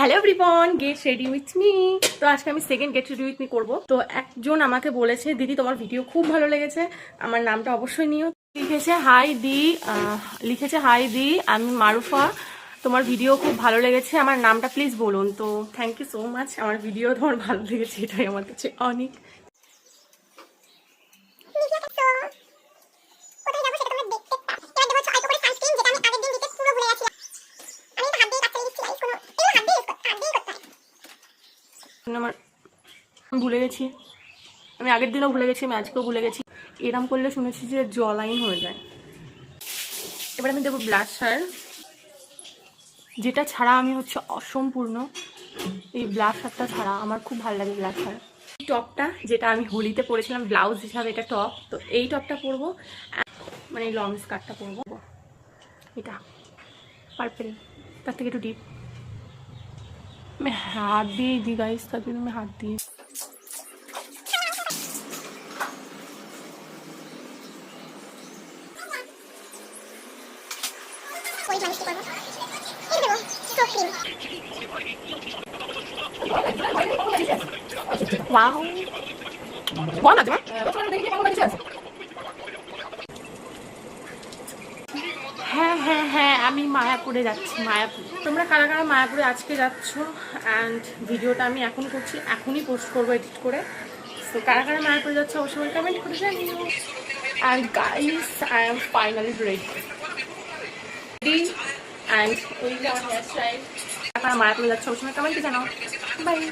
Hello everyone, get ready with me. তো আজকে আমি second get ready with me করবো। তো একজন আমাকে বলেছে, দিদি তোমার ভিডিও খুব ভালো লেগেছে, আমার নামটা অবশ্যই নিও। লিখেছে হাই দি, আমি মারুফা, তোমার ভিডিও খুব ভালো লেগেছে, আমার নামটা প্লিজ বলুন। তো থ্যাংক ইউ সো মাচ, আমার ভিডিও তোমার ভালো লেগেছে এটাই আমার কাছে অনেক। আমার ভুলে গেছি, আমি আগের দিনও ভুলে গেছি, আমি আজকেও ভুলে গেছি। এরম করলে শুনেছি যে জলাইন হয়ে যায়। এবার আমি দেবো ব্লাশার, যেটা ছাড়া আমি হচ্ছে অসম্পূর্ণ। এই ব্লাশারটা ছাড়া আমার খুব ভালো লাগে ব্লাশার। টপটা যেটা আমি হোলিতে পরেছিলাম ব্লাউজ হিসাবে, এটা টপ, তো এই টপটা পরবো, মানে লং স্কার্টটা পরবো, এটা পার্পেল, তার থেকে একটু ডিপ। আমি হাত দিয়ে দিই গাইস, তার জন্য আমি হাত দিয়ে ওয়াও বল না হ্যাঁ হ্যাঁ হ্যাঁ, আমি মায়াপুরে যাচ্ছি। মায়াপুর, তোমরা কারা কারা মায়াপুরে আজকে যাচ্ছ? অ্যান্ড ভিডিওটা আমি এখন করছি, এখনই পোস্ট করবো এডিট করে। তো কারা কারা মায়াপুরে যাচ্ছে অবশ্যই কমেন্ট করে জানিও। And guys, I am finally ready and এই যে আমার হেয়ার স্টাইল। কারা কারা মায়াপুরে যাচ্ছে অবশ্যই কমেন্টে জানাও। বাই।